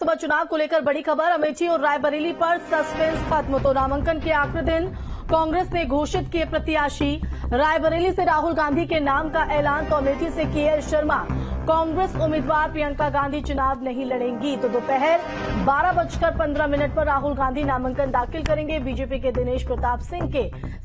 लोकसभा चुनाव को लेकर बड़ी खबर। अमेठी और रायबरेली पर सस्पेंस खत्म। तो नामांकन के आखिरी दिन कांग्रेस ने घोषित किए प्रत्याशी। रायबरेली से राहुल गांधी के नाम का ऐलान तो अमेठी से केएल शर्मा। कांग्रेस उम्मीदवार प्रियंका गांधी चुनाव नहीं लड़ेंगी। तो दोपहर 12:15 पर राहुल गांधी नामांकन दाखिल करेंगे। बीजेपी के दिनेश प्रताप सिंह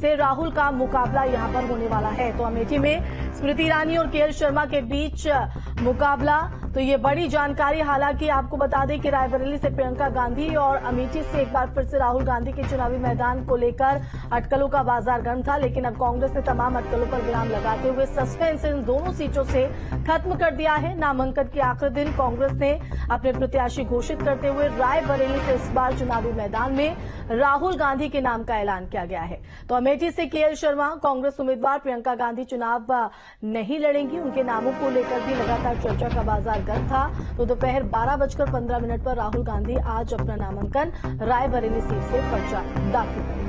से राहुल का मुकाबला यहां पर होने वाला है। तो अमेठी में स्मृति ईरानी और केएल शर्मा के बीच मुकाबला। तो ये बड़ी जानकारी। हालांकि आपको बता दें कि रायबरेली से प्रियंका गांधी और अमेठी से एक बार फिर से राहुल गांधी के चुनावी मैदान को लेकर अटकलों का बाजार गर्म था, लेकिन अब कांग्रेस ने तमाम अटकलों पर विराम लगाते हुए सस्पेंस इन दोनों सीटों से खत्म कर दिया है। नामांकन के आखिरी दिन कांग्रेस ने अपने प्रत्याशी घोषित करते हुए रायबरेली से इस बार चुनावी मैदान में राहुल गांधी के नाम का ऐलान किया गया है। तो अमेठी से केएल शर्मा, कांग्रेस उम्मीदवार प्रियंका गांधी चुनाव नहीं लड़ेंगी। उनके नामों को लेकर भी लगातार चर्चा का बाजार गर्म था। तो दोपहर 12:15 पर राहुल गांधी आज अपना नामांकन रायबरेली सीट से पर्चा दाखिल करेंगे।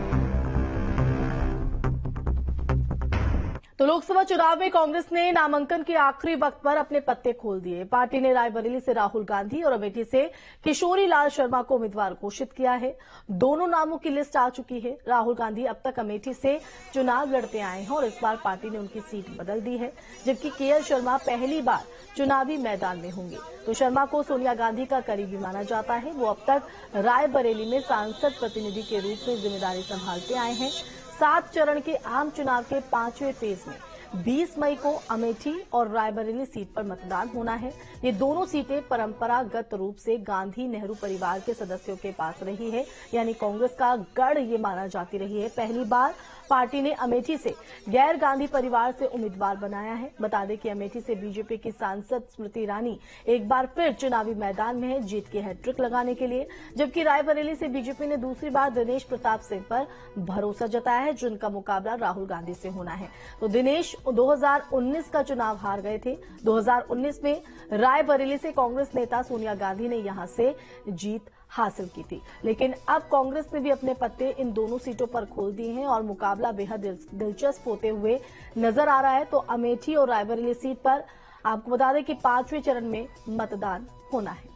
तो लोकसभा चुनाव में कांग्रेस ने नामांकन के आखिरी वक्त पर अपने पत्ते खोल दिए। पार्टी ने रायबरेली से राहुल गांधी और अमेठी से किशोरी लाल शर्मा को उम्मीदवार घोषित किया है। दोनों नामों की लिस्ट आ चुकी है। राहुल गांधी अब तक अमेठी से चुनाव लड़ते आए हैं और इस बार पार्टी ने उनकी सीट बदल दी है, जबकि केएल शर्मा पहली बार चुनावी मैदान में होंगे। तो शर्मा को सोनिया गांधी का करीबी माना जाता है। वो अब तक रायबरेली में सांसद प्रतिनिधि के रूप में जिम्मेदारी संभालते आए हैं। 7 चरण के आम चुनाव के 5वें फेज में 20 मई को अमेठी और रायबरेली सीट पर मतदान होना है। ये दोनों सीटें परंपरागत रूप से गांधी नेहरू परिवार के सदस्यों के पास रही है, यानी कांग्रेस का गढ़ ये माना जाती रही है। पहली बार पार्टी ने अमेठी से गैर गांधी परिवार से उम्मीदवार बनाया है। बता दें कि अमेठी से बीजेपी की सांसद स्मृति ईरानी एक बार फिर चुनावी मैदान में है जीत की हैट्रिक लगाने के लिए, जबकि रायबरेली से बीजेपी ने दूसरी बार दिनेश प्रताप सिंह पर भरोसा जताया है, जिनका मुकाबला राहुल गांधी से होना है। तो दिनेश 2019 का चुनाव हार गए थे। 2019 में रायबरेली से कांग्रेस नेता सोनिया गांधी ने यहां से जीत हासिल की थी, लेकिन अब कांग्रेस ने भी अपने पत्ते इन दोनों सीटों पर खोल दिए हैं और मुकाबला बेहद दिलचस्प होते हुए नजर आ रहा है। तो अमेठी और रायबरेली सीट पर आपको बता दें कि 5वें चरण में मतदान होना है।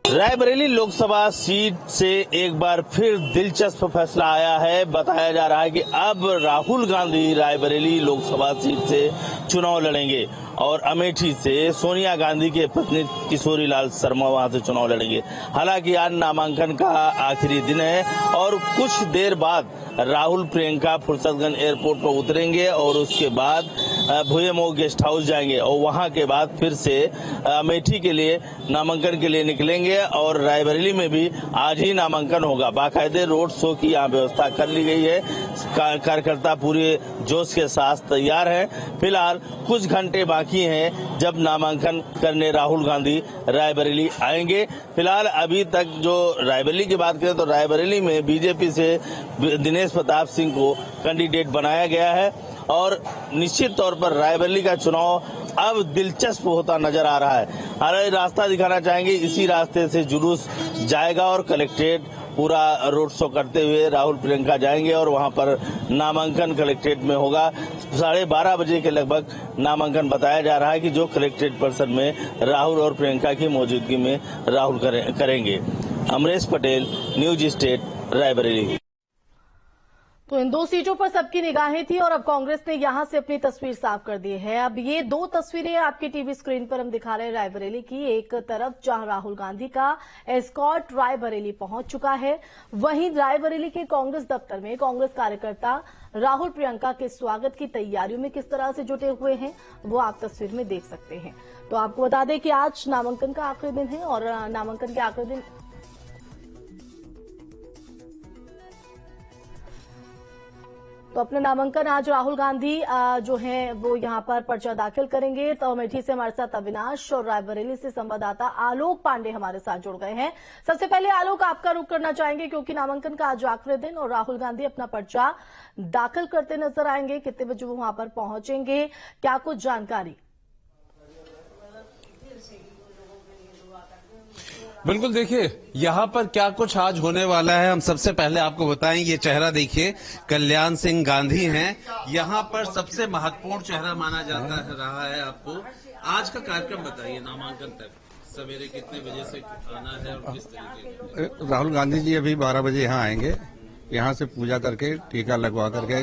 रायबरेली लोकसभा सीट से एक बार फिर दिलचस्प फैसला आया है। बताया जा रहा है कि अब राहुल गांधी रायबरेली लोकसभा सीट से चुनाव लड़ेंगे और अमेठी से सोनिया गांधी के पत्नी किशोरी लाल शर्मा वहां से चुनाव लड़ेंगे। हालांकि आज नामांकन का आखिरी दिन है और कुछ देर बाद राहुल प्रियंका फुर्सतगंज एयरपोर्ट पर उतरेंगे और उसके बाद भुयमो गेस्ट हाउस जाएंगे और वहां के बाद फिर से अमेठी के लिए नामांकन के लिए निकलेंगे और रायबरेली में भी आज ही नामांकन होगा। बाकायदे रोड शो की यहाँ व्यवस्था कर ली गई है। कार्यकर्ता पूरे जोश के साथ तैयार हैं। फिलहाल कुछ घंटे बाकी हैं जब नामांकन करने राहुल गांधी रायबरेली आएंगे। फिलहाल अभी तक जो रायबरेली की बात करें तो रायबरेली में बीजेपी से दिनेश प्रताप सिंह को कैंडिडेट बनाया गया है और निश्चित तौर पर रायबरेली का चुनाव अब दिलचस्प होता नजर आ रहा है। हालांकि रास्ता दिखाना चाहेंगे, इसी रास्ते से जुलूस जाएगा और कलेक्ट्रेट पूरा रोड शो करते हुए राहुल प्रियंका जाएंगे और वहां पर नामांकन कलेक्ट्रेट में होगा। 12:30 बजे के लगभग नामांकन बताया जा रहा है कि जो कलेक्ट्रेट परिसर में राहुल और प्रियंका की मौजूदगी में राहुल करेंगे। Amresh Patel, news state, Raebareli. तो इन दो सीटों पर सबकी निगाहें थी और अब कांग्रेस ने यहां से अपनी तस्वीर साफ कर दी है। अब ये दो तस्वीरें आपकी टीवी स्क्रीन पर हम दिखा रहे हैं रायबरेली की। एक तरफ जहां राहुल गांधी का एस्कॉर्ट रायबरेली पहुंच चुका है, वहीं रायबरेली के कांग्रेस दफ्तर में कांग्रेस कार्यकर्ता राहुल प्रियंका के स्वागत की तैयारियों में किस तरह से जुटे हुए हैं वो आप तस्वीर में देख सकते हैं। तो आपको बता दें कि आज नामांकन का आखिरी दिन है और नामांकन के आखिरी दिन तो अपना नामांकन आज राहुल गांधी जो हैं वो यहां पर पर्चा दाखिल करेंगे। तो अमेठी से हमारे साथ अविनाश और रायबरेली से संवाददाता आलोक पांडे हमारे साथ जुड़ गए हैं। सबसे पहले आलोक, आपका रुख करना चाहेंगे क्योंकि नामांकन का आज आखिरी दिन और राहुल गांधी अपना पर्चा दाखिल करते नजर आएंगे। कितने बजे वो वहां पर पहुंचेंगे, क्या कुछ जानकारी? बिल्कुल, देखिए यहाँ पर क्या कुछ आज होने वाला है, हम सबसे पहले आपको बताएं। ये चेहरा देखिए, कल्याण सिंह गांधी हैं, यहाँ पर सबसे महत्वपूर्ण चेहरा माना जाता रहा है। आपको आज का कार्यक्रम बताइए, नामांकन तक सवेरे कितने बजे से आना है और किस तरीके का? राहुल गांधी जी अभी 12 बजे यहाँ आएंगे, यहाँ से पूजा करके टीका लगवा करके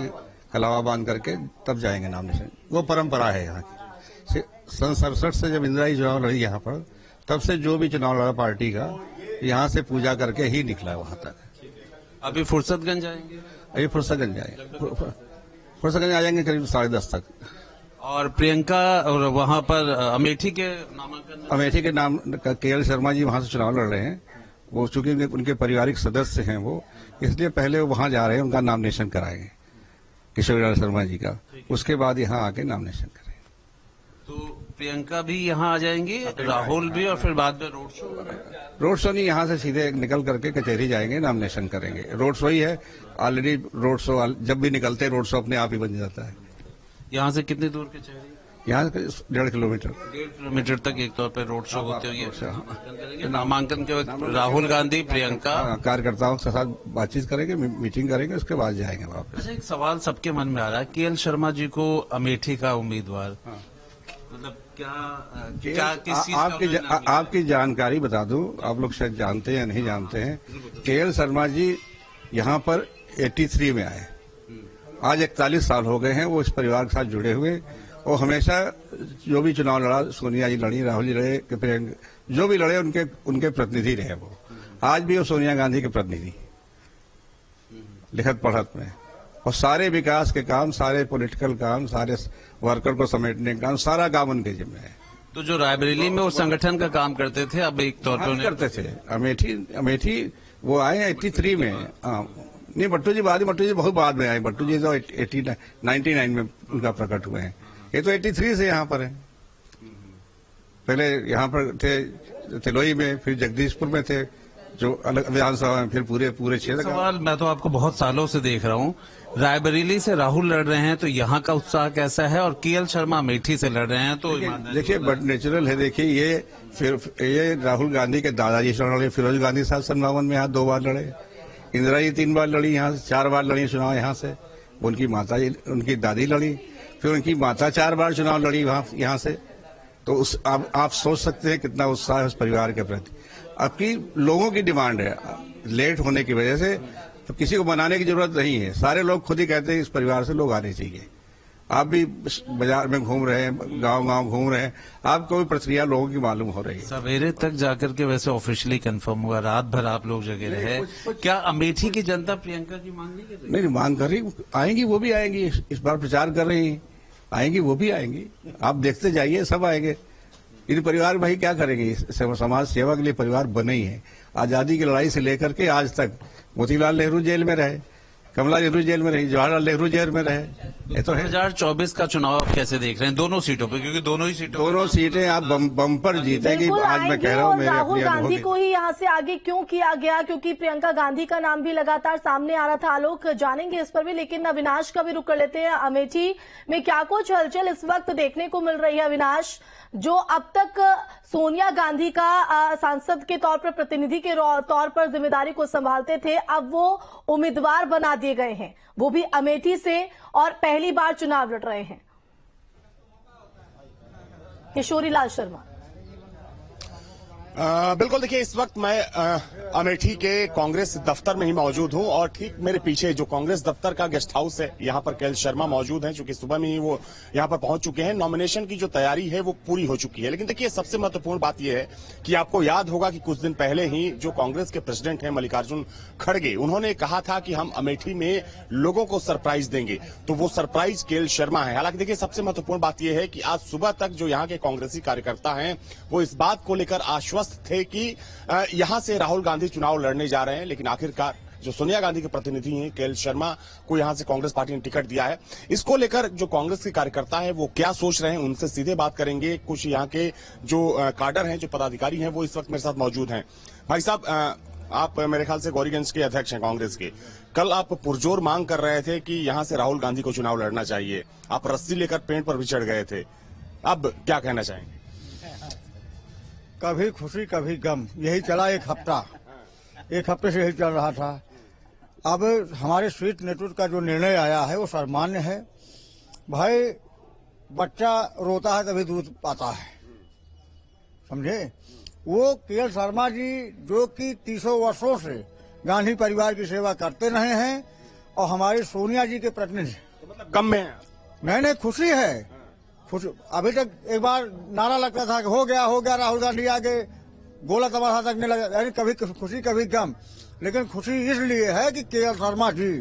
कलावा बांध करके तब जाएंगे नॉमिनेशन। वो परंपरा है यहाँ की। सन 67 से जब इंदिरा जी चुनाव लड़ी यहाँ पर, तब से जो भी चुनाव लड़ा पार्टी का, यहाँ से पूजा करके ही निकला वहां तक। अभी फुर्सतगंज आएंगे? अभी फुर्सतगंज जाएंगे, फुर्सतगंज आ जाएंगे करीब 10:30 तक। और प्रियंका और वहां पर अमेठी के नामांकन, अमेठी के नाम केएल शर्मा जी वहां से चुनाव लड़ रहे हैं। वो चूंकि उनके पारिवारिक सदस्य हैं वो, इसलिए पहले वो वहां जा रहे हैं, उनका नॉमिनेशन कराएंगे किशोरीलाल शर्मा जी का, उसके बाद यहाँ आके नॉमिनेशन करेंगे। तो प्रियंका भी यहाँ आ जाएंगी, राहुल भी, और फिर बाद में रोड शो? रोड शो नहीं, यहाँ से सीधे निकल करके कचहरी जाएंगे, नॉमिनेशन करेंगे। रोड शो ही है ऑलरेडी। रोड शो जब भी निकलते रोड शो अपने आप ही बन जाता है। यहाँ से कितनी दूर कचहरी? यहाँ से 1.5 किलोमीटर। 1.5 किलोमीटर तक एक तौर पर रोड शो होते हुए नामांकन के वक्त राहुल गांधी, प्रियंका कार्यकर्ताओं के साथ बातचीत करेंगे, मीटिंग करेंगे, उसके बाद जाएंगे वापस। अच्छा, एक सवाल सबके मन में आ रहा है, केएल शर्मा जी को अमेठी का उम्मीदवार, मतलब क्या किस चीज आपकी जानकारी बता दूं, आप लोग शायद जानते हैं या नहीं जानते हैं। केएल शर्मा जी यहाँ पर 83 में आए, आज 41 साल हो गए हैं वो इस परिवार के साथ जुड़े हुए। वो हमेशा जो भी चुनाव लड़ा, सोनिया जी लड़ी, राहुल जी लड़े, प्रियंका जो भी लड़े, उनके प्रतिनिधि रहे वो। आज भी वो सोनिया गांधी के प्रतिनिधि लिखत पढ़त में, और सारे विकास के काम, सारे पॉलिटिकल काम, सारे वर्कर को समेटने का काम, सारा काम उनके जिम्मे है। तो जो रायबरेली में वो संगठन का काम करते थे, अब एक तौर पर करते थे। अमेठी वो आए 83 में। नहीं, भट्टू जी भट्टू जी बहुत बाद में आए। भट्टू जी तो 99 में उनका प्रकट हुए हैं। ये तो 83 से यहाँ पर है। पहले यहाँ पर थे तिलोई में, फिर जगदीशपुर में थे, जो अलग विधानसभा में, फिर पूरे क्षेत्र। सवाल मैं तो आपको बहुत सालों से देख रहा हूँ, रायबरेली से राहुल लड़ रहे हैं तो यहाँ का उत्साह कैसा है, और केएल शर्मा अमेठी से लड़ रहे हैं तो देखिए बट नेचुरल है। देखिए ये राहुल गांधी के दादाजी चुनाव लड़े, फिरोज गांधी साहब 57 में यहाँ 2 बार लड़े, इंदिरा जी 3 बार लड़ी, यहाँ से 4 बार लड़ी चुनाव यहाँ से। उनकी माता जी, उनकी दादी लड़ी, फिर उनकी माता 4 बार चुनाव लड़ी वहां यहाँ से। तो आप सोच सकते हैं कितना उत्साह है उस परिवार के प्रति। आपकी लोगों की डिमांड है, लेट होने की वजह से तो किसी को मनाने की जरूरत नहीं है। सारे लोग खुद ही कहते हैं इस परिवार से लोग आने चाहिए। आप भी बाजार में घूम रहे हैं, गांव घूम रहे हैं, आपको भी प्रक्रिया लोगों की मालूम हो रही है। सवेरे तक जाकर के वैसे ऑफिशियली कंफर्म हुआ, रात भर आप लोग जगे रहे। क्या अमेठी की जनता प्रियंका की मांग नहीं कर रही? नहीं, मांग कर रही, आएंगी, वो भी आएंगी। इस बार प्रचार कर रही हैं, आएंगी, वो भी आएंगी। आप देखते जाइए, सब आएंगे। इन परिवार भाई क्या करेंगे, समाज सेवा के लिए परिवार बने ही है। आजादी की लड़ाई से लेकर के आज तक मोतीलाल नेहरू जेल में रहे, कमला नेहरू जेल में रही, जवाहरलाल नेहरू जेल में रहे। ये तो 2024 का चुनाव आप कैसे देख रहे हैं दोनों सीटों पे, क्योंकि दोनों सीटें आप बम्पर जीतेंगी। आज मैं कह रहा हूँ, राहुल गांधी को ही यहाँ से आगे क्यों किया गया, क्योंकि प्रियंका गांधी का नाम भी लगातार सामने आ रहा था। आलोक जानेंगे इस पर भी, लेकिन अविनाश का भी रुख कर लेते हैं। अमेठी में क्या कुछ हलचल इस वक्त देखने को मिल रही है अविनाश, जो अब तक सोनिया गांधी का सांसद के तौर पर, प्रतिनिधि के तौर पर जिम्मेदारी को संभालते थे, अब वो उम्मीदवार बना दिए गए हैं, वो भी अमेठी से, और पहली बार चुनाव लड़ रहे हैं किशोरीलाल शर्मा। बिल्कुल, देखिए इस वक्त मैं अमेठी के कांग्रेस दफ्तर में ही मौजूद हूं, और ठीक मेरे पीछे जो कांग्रेस दफ्तर का गेस्ट हाउस है, यहां पर केएल शर्मा मौजूद हैं, क्योंकि सुबह में ही वो यहां पर पहुंच चुके हैं। नॉमिनेशन की जो तैयारी है वो पूरी हो चुकी है। लेकिन देखिए सबसे महत्वपूर्ण बात यह है कि आपको याद होगा कि कुछ दिन पहले ही जो कांग्रेस के प्रेसिडेंट हैं मल्लिकार्जुन खड़गे, उन्होंने कहा था कि हम अमेठी में लोगों को सरप्राइज देंगे, तो वो सरप्राइज केएल शर्मा है। हालांकि देखिए सबसे महत्वपूर्ण बात यह है कि आज सुबह तक जो यहाँ के कांग्रेसी कार्यकर्ता हैं वो इस बात को लेकर आश्वस्त थे कि यहां से राहुल गांधी चुनाव लड़ने जा रहे हैं, लेकिन आखिरकार जो सोनिया गांधी के प्रतिनिधि हैं केएल शर्मा को यहां से कांग्रेस पार्टी ने टिकट दिया है। इसको लेकर जो कांग्रेस के कार्यकर्ता है वो क्या सोच रहे हैं, उनसे सीधे बात करेंगे। कुछ यहां के जो काडर हैं, जो पदाधिकारी हैं, वो इस वक्त मेरे साथ मौजूद हैं। भाई साहब, आप मेरे ख्याल से गौरीगंज के अध्यक्ष हैं कांग्रेस के। कल आप पुरजोर मांग कर रहे थे कि यहां से राहुल गांधी को चुनाव लड़ना चाहिए, आप रस्सी लेकर पेड़ पर भी चढ़ गए थे, अब क्या कहना चाहेंगे? कभी खुशी कभी गम, यही चला एक हफ्ते से यही चल रहा था। अब हमारे शीर्ष नेतृत्व का जो निर्णय आया है वो सर्वमान्य है। भाई बच्चा रोता है तभी दूध पाता है, समझे। वो के.एल. शर्मा जी जो कि 30 वर्षों से गांधी परिवार की सेवा करते रहे हैं और हमारी सोनिया जी के प्रतिनिधि, मतलब गम में है। नहीं खुशी है, खुशी। अभी तक एक बार नारा लगता था कि हो गया राहुल गांधी आगे गोला तमाशा तकने लगा, यानी कभी खुशी कभी गम। लेकिन खुशी इसलिए है कि के.एल. शर्मा जी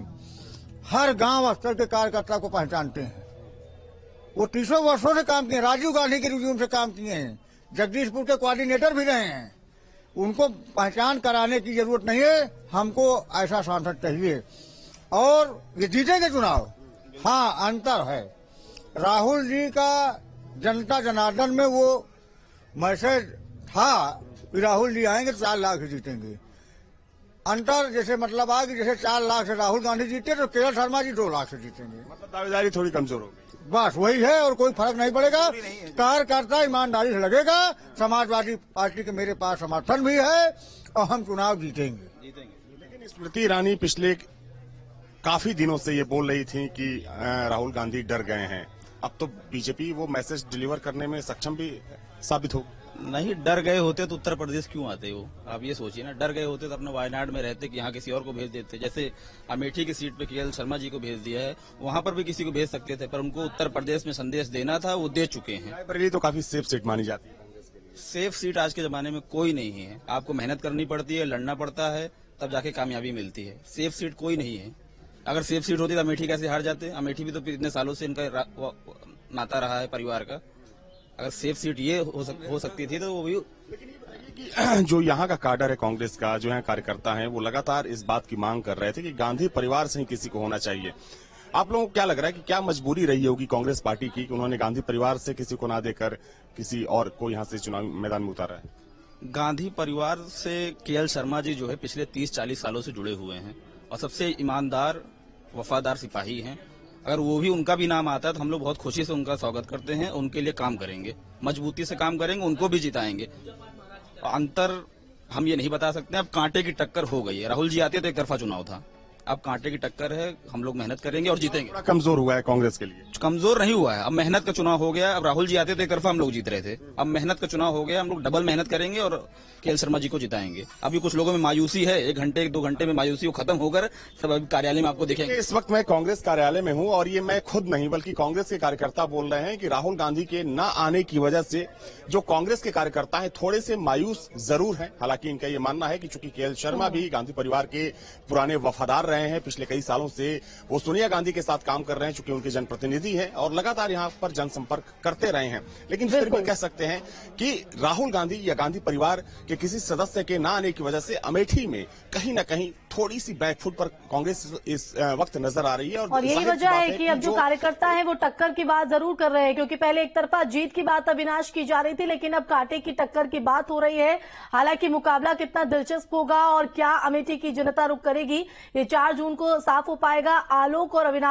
हर गांव स्तर के कार्यकर्ता को पहचानते हैं। वो 30 वर्षों से काम किए, राजीव गांधी के रिज्यूम से काम किए हैं, जगदीशपुर के कोऑर्डिनेटर भी रहे हैं। उनको पहचान कराने की जरूरत नहीं है, हमको ऐसा सांसद चाहिए और ये जीतेंगे चुनाव। हाँ, अंतर है, राहुल जी का जनता जनार्दन में वो मैसेज था कि राहुल जी आएंगे तो 4 लाख से जीतेंगे। अंतर जैसे मतलब आ कि जैसे 4 लाख से राहुल गांधी जीते तो के.एल. शर्मा जी 2 लाख से जीतेंगे। मतलब दावेदारी थोड़ी कमजोर होगी। बस वही है और कोई फर्क नहीं पड़ेगा। कार्यकर्ता ईमानदारी से लगेगा। समाजवादी पार्टी के मेरे पास समर्थन भी है और हम चुनाव जीतेंगे। लेकिन स्मृति ईरानी पिछले काफी दिनों से ये बोल रही थी कि राहुल गांधी डर गए हैं। अब तो बीजेपी वो मैसेज डिलीवर करने में सक्षम भी साबित हो। नहीं, डर गए होते तो उत्तर प्रदेश क्यों आते वो? आप ये सोचिए ना, डर गए होते तो अपने वायनाड में रहते कि यहाँ किसी और को भेज देते। जैसे अमेठी की सीट पे के.एल. शर्मा जी को भेज दिया है, वहां पर भी किसी को भेज सकते थे, पर उनको उत्तर प्रदेश में संदेश देना था, वो दे चुके हैं। रायबरेली तो काफी सेफ सीट मानी जाती है। सेफ सीट आज के जमाने में कोई नहीं है। आपको मेहनत करनी पड़ती है, लड़ना पड़ता है, तब जाके कामयाबी मिलती है। सेफ सीट कोई नहीं है। अगर सेफ सीट होती तो अमेठी कैसे हार जाते? अमेठी भी तो इतने सालों से इनका नाता रहा है परिवार का। अगर सेफ सीट ये हो सकती थी तो वो भी। जो यहाँ का काडर है कांग्रेस का, जो यहाँ कार्यकर्ता हैं, वो लगातार इस बात की मांग कर रहे थे कि गांधी परिवार से ही किसी को होना चाहिए। आप लोगों को क्या लग रहा है कि क्या मजबूरी रही होगी कांग्रेस पार्टी की कि उन्होंने गांधी परिवार से किसी को ना देकर किसी और को यहाँ से चुनाव मैदान में उतारा है? गांधी परिवार से के.एल. शर्मा जी जो है पिछले 30-40 सालों से जुड़े हुए हैं और सबसे ईमानदार वफादार सिपाही हैं। अगर वो भी उनका भी नाम आता है तो हम लोग बहुत खुशी से उनका स्वागत करते हैं, उनके लिए काम करेंगे, मजबूती से काम करेंगे, उनको भी जिताएंगे। अंतर हम ये नहीं बता सकते। अब कांटे की टक्कर हो गई है। राहुल जी आते तो एक तरफा चुनाव था, अब कांटे की टक्कर है। हम लोग मेहनत करेंगे और जीतेंगे। थोड़ा कमजोर हुआ है कांग्रेस के लिए? कमजोर नहीं हुआ है, अब मेहनत का चुनाव हो गया। अब राहुल जी आते तो एक तरफा हम लोग जीत रहे थे, अब मेहनत का चुनाव हो गया, हम लोग डबल मेहनत करेंगे और के.एल. शर्मा जी को जिताएंगे। अभी कुछ लोगों में मायूसी है, 1 घंटे 2 घंटे में मायूसी वो खत्म होकर सब अभी कार्यालय में आपको दिखेंगे। इस वक्त मैं कांग्रेस कार्यालय में हूं और ये मैं खुद नहीं बल्कि कांग्रेस के कार्यकर्ता बोल रहे हैं कि राहुल गांधी के न आने की वजह से जो कांग्रेस के कार्यकर्ता हैं थोड़े से मायूस जरूर हैं। हालांकि इनका ये मानना है कि चूंकि के.एल. शर्मा भी गांधी परिवार के पुराने वफादार रहे हैं, पिछले कई सालों से वो सोनिया गांधी के साथ काम कर रहे हैं, चूंकि उनके जनप्रतिनिधि हैं और लगातार यहाँ पर जनसंपर्क करते रहे हैं। लेकिन फिर भी कह सकते हैं कि राहुल गांधी या गांधी परिवार के किसी सदस्य के न आने की वजह से अमेठी में कहीं न कहीं थोड़ी सी बैकफुट पर कांग्रेस इस वक्त नजर आ रही है। और यही वजह है कि अब जो कार्यकर्ता हैं वो टक्कर की बात जरूर कर रहे हैं, क्योंकि पहले एक तरफा जीत की बात अविनाश की जा रही थी, लेकिन अब कांटे की टक्कर की बात हो रही है। हालांकि मुकाबला कितना दिलचस्प होगा और क्या अमेठी की जनता रुख करेगी, ये 4 जून को साफ हो पाएगा। आलोक और अविनाश